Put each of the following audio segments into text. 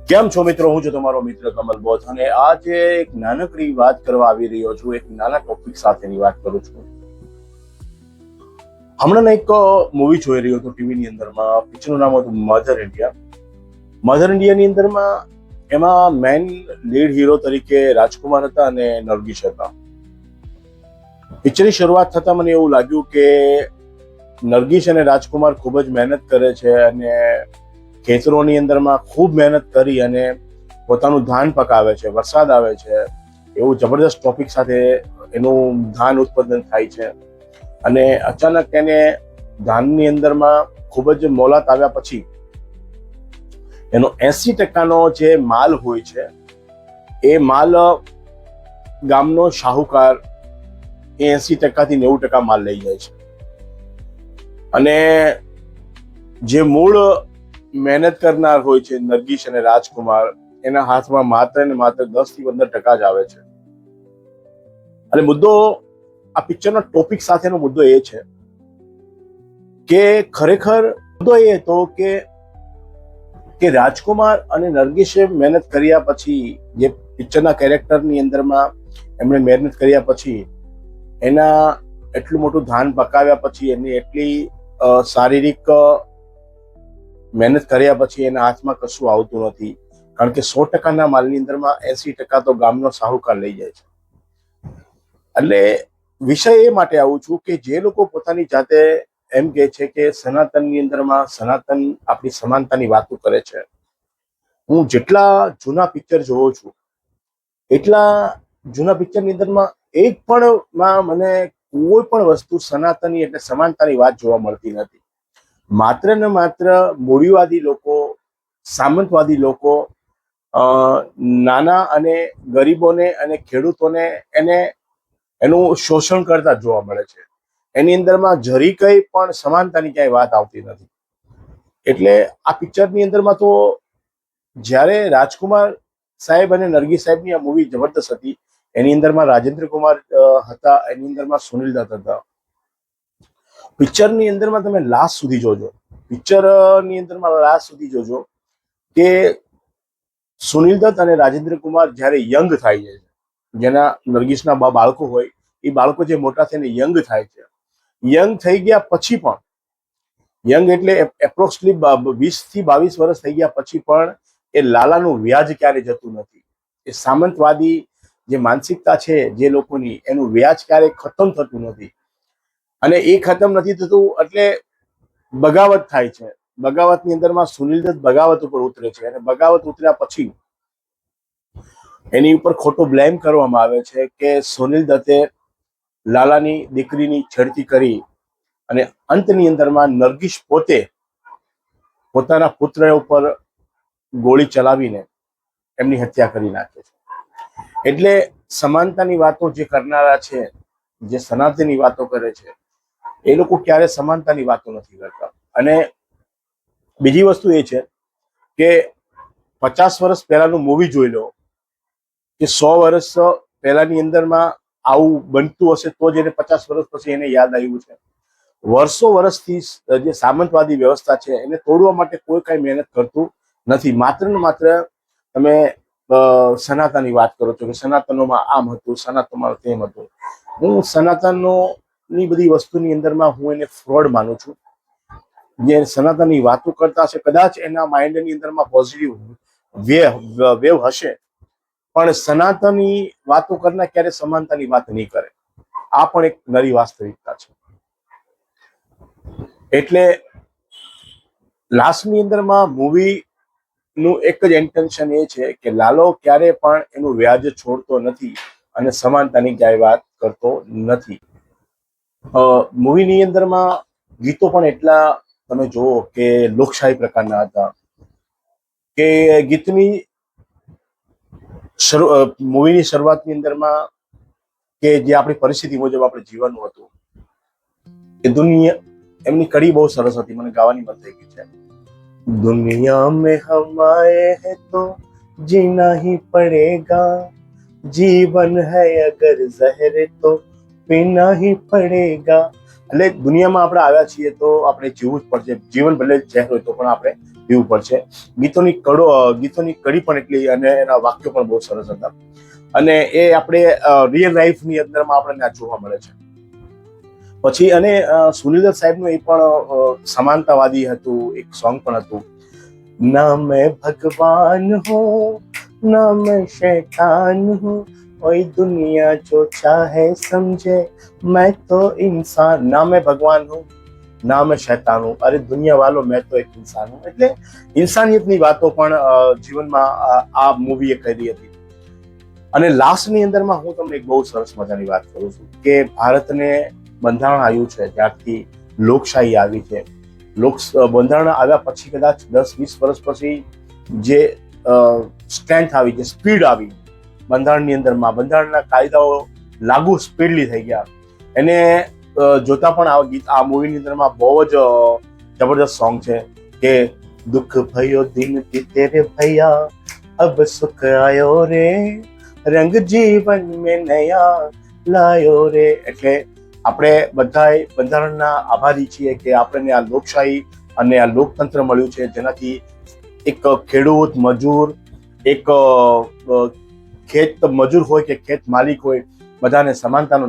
કેમ છો મિત્રો? હું છું તમારો મિત્ર કમલ બોધ અને આજે એક નાનકડી વાત કરવા આવી રહ્યો છું. એક નાના ટોપિક સાથેની વાત કરું છું. હમણાં એક મૂવી જોઈ રહ્યો હતો ટીવીની અંદરમાં. પિક્ચરનું નામ હતું મધર ઇન્ડિયા. મધર ઇન્ડિયાની અંદરમાં એમાં મેન લીડ હીરો તરીકે રાજકુમાર હતા અને નરગિસ હતા. પિક્ચરની શરૂઆત થતા મને એવું લાગ્યું કે નરગિસ અને રાજકુમાર ખૂબ જ મહેનત કરે છે અને ખેતરોની અંદરમાં ખૂબ મહેનત કરી અને પોતાનું ધાન પકાવે છે. વરસાદ આવે છે, એવું જબરદસ્ત ટોપિક સાથે એનું ધાન ઉત્પાદન થાય છે અને અચાનક એને ધાનની અંદરમાં ખૂબ જ મોલાત આવ્યા પછી એનો 80% જે માલ હોય છે એ માલ ગામનો શાહુકાર એ 80% થી 90% માલ લઈ જાય છે અને જે મૂળ મહેનત કરનાર હોય છે નરગિસ અને રાજકુમાર, એના હાથમાં માત્ર ને માત્ર 10 થી 15% જ આવે છે. અને મુદ્દો આ પિક્ચરનો ટોપિક સાથેનો મુદ્દો એ છે કે ખરેખર મુદ્દો એ હતો કે રાજકુમાર અને નરગિસે મહેનત કર્યા પછી, જે પિક્ચરના કેરેક્ટરની અંદરમાં એમણે મહેનત કર્યા પછી, એના એટલું મોટું ધાન પકાવ્યા પછી, એની એટલી શારીરિક મહેનત કર્યા પછી એના હાથમાં કશું આવતું નથી, કારણ કે 100%ના માલની અંદરમાં 80% તો ગામનો શાહુકાર લઈ જાય છે. એટલે વિષય એ માટે આવું છું કે જે લોકો પોતાની જાતે એમ કહે છે કે સનાતનની અંદરમાં સનાતન આપણી સમાનતાની વાતો કરે છે. હું જેટલા જૂના પિક્ચર જોઉં છું એટલા જૂના પિક્ચરની અંદરમાં એક પણ માં મને કોઈ પણ વસ્તુ સનાતની એટલે સમાનતાની વાત જોવા મળતી નથી. માત્ર ને માત્ર મૂડીવાદી લોકો, સામંતવાદી લોકો નાના અને ગરીબોને અને ખેડૂતોને એનું શોષણ કરતા જોવા મળે છે. એની અંદરમાં જરી કંઈ પણ સમાનતાની ક્યાંય વાત આવતી નથી. એટલે આ પિક્ચરની અંદરમાં તો જ્યારે રાજકુમાર સાહેબ અને નરગિસ સાહેબની આ મૂવી જબરદસ્ત હતી. એની અંદરમાં રાજેન્દ્ર કુમાર હતા, એની અંદરમાં સુનિલ દત્ત હતા. પિક્ચરની અંદરમાં તમે લાસ્ટ સુધી જોજો, પિક્ચરની અંદરમાં લાસ્ટ સુધી જોજો કે સુનિલ દત્ત અને રાજેન્દ્ર કુમાર જ્યારે યંગ થાય છે, જેના નરગિસના બાળકો હોય, એ બાળકો જે મોટા થઈને યંગ થાય છે, યંગ થઈ ગયા પછી પણ, યંગ એટલે એપ્રોક્સિમેટલી 20 થી 22 વર્ષ થઈ ગયા પછી પણ એ લાલાનું વ્યાજ ક્યારે જતું નથી. એ સામંતવાદી જે માનસિકતા છે જે લોકોની, એનું વ્યાજ ક્યારે ખતમ થતું નથી. અને એ ખતમ નથી થતું એટલે બગાવત થાય છે. બગાવતની અંદરમાં સુનિલ દત્ત બગાવત ઉપર ઉતરે છે અને બગાવત ઉતર્યા પછી એની ઉપર ખોટો બ્લેમ કરવામાં આવે છે કે સુનિલ દત્તે લાલાની દીકરીની છેડતી કરી અને અંતની અંદરમાં નરગિસ પોતે પોતાના પુત્ર ઉપર ગોળી ચલાવીને એમની હત્યા કરી નાખે છે. એટલે સમાનતાની વાતો જે કરનારા છે, જે સનાતનની વાતો કરે છે, એ લોકો ક્યારે સમાનતાની વાતો નથી કરતા. અને બીજી વસ્તુ એ છે કે 50 વર્ષ પહેલાનું મૂવી જોઈ લો કે 100 વર્ષ પહેલાની અંદરમાં આવું બનતું હશે તો જ એને 50 વર્ષ પછી એને યાદ આવ્યું છે. વર્ષો વર્ષથી જે સામંતવાદી વ્યવસ્થા છે એને તોડવા માટે કોઈ કાંઈ મહેનત કરતું નથી. માત્ર ને માત્ર તમે સનાતનની વાત કરો છો કે સનાતનોમાં આમ હતું, સનાતનમાં તેમ હતું. હું સનાતનોની બધી વસ્તુની અંદરમાં હું એને ફ્રોડ માનું છું. જે સનાતનની વાતો કરતા હશે, કદાચ એના માઇન્ડની અંદરમાં પોઝિટિવ વેવ હશે, પણ સનાતનની વાતો કરનાર ક્યારે સમાનતાની વાત નહીં કરે. આ પણ એક નરી વાસ્તવિકતા છે. એટલે લાસ્ટની અંદરમાં મૂવીનું એક જ ઇન્ટેન્શન એ છે કે લાલો ક્યારે પણ એનું વ્યાજ છોડતો નથી અને સમાનતાની ક્યાંય વાત કરતો નથી. મૂવીની અંદરમાં ગીતો પણ એટલા તમે જુઓ કે લોકશાહી પ્રકારના હતા કે ગીતની મૂવીની શરૂઆતની અંદરમાં કે જે આપણી પરિસ્થિતિ મુજબ આપણે જીવનનું હતું, એ દુનિયા એમની કડી બહુ સરસ હતી, મને ગાવાની મન થઈ ગઈ છે. दुनिया में हम आए हैं तो जीना ही पड़ेगा, जीवन है अगर जहर तो पीना ही पड़ेगा. એટલે દુનિયામાં આપણે આવ્યા છીએ તો આપણે જીવવું જ પડશે. જીવન ભલે ઝેર હોય તો પણ આપણે જીવવું પડશે. ગીતોની કડી પણ એટલી અને એના વાક્યો પણ બહુ સરસ હતા અને એ આપણે રિયલ લાઈફની અંદરમાં આપણને આ જોવા મળે છે. પછી અને સુનિલ સાહેબનું એ પણ સમાનતાવાદી હતું, એક સોંગ પણ હતું, ના મેં ભગવાન હું ના મેં શૈતાન હું, ઓય દુનિયા જો ચાહે સમझे मैं तो इंसान, ना मैं भगवान हूँ ना मैं शैतान हूँ, अरे दुनिया वालो मैं तो एक इंसान हूँ. એટલે ઇન્સાનિયતની વાતો પણ જીવનમાં આ મૂવીએ કરી હતી. અને લાસ્ટની અંદરમાં હું તમને એક બહુ સરસ મજાની વાત કરું છું કે ભારતને બંધારણ આવ્યું છે ત્યારથી લોકશાહી આવી છે. બંધારણ આવ્યા પછી કદાચ 10-20 વર્ષ પછી જે સ્ટ્રેન્થ આવી, જે સ્પીડ આવી બંધારણની અંદરમાં, બંધારણના કાયદાઓ લાગુ સ્પીડલી થઈ ગયા. એને જોતા પણ આ મૂવીની અંદરમાં બહુ જ જબરદસ્ત સોંગ છે કે દુઃખ ભયો દિન તેરે ભૈયા અબ સુખ આયો રે, રંગ જીવન મેં નયા લાયો રે. એટલે આપણે બધાય બંધારણના આભારી છીએ કે આપણને આ લોકશાહી અને આ લોકતંત્ર મળ્યું છે, જેનાથી એક ખેડૂત, મજૂર, એક ખેત મજૂર હોય કે ખેત માલિક હોય, બધાને સમાનતાનો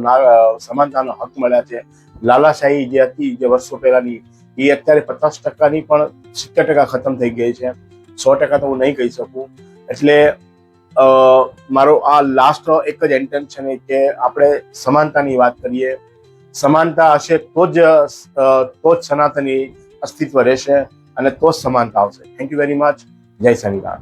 હક મળ્યા છે. લાલાશાહી જે હતી, જે વર્ષો પહેલાની, એ અત્યારે 50%ની પણ 70% ખતમ થઈ ગઈ છે. 100% તો હું નહીં કહી શકું. એટલે મારો આ લાસ્ટ એક જ ઇન્ટેન્શન છે કે આપણે સમાનતાની વાત કરીએ. સમાનતા હશે તો જ સનાતની અસ્તિત્વ રહેશે અને તો જ સમાનતા આવશે. Thank you very much. જય સંવિધાન.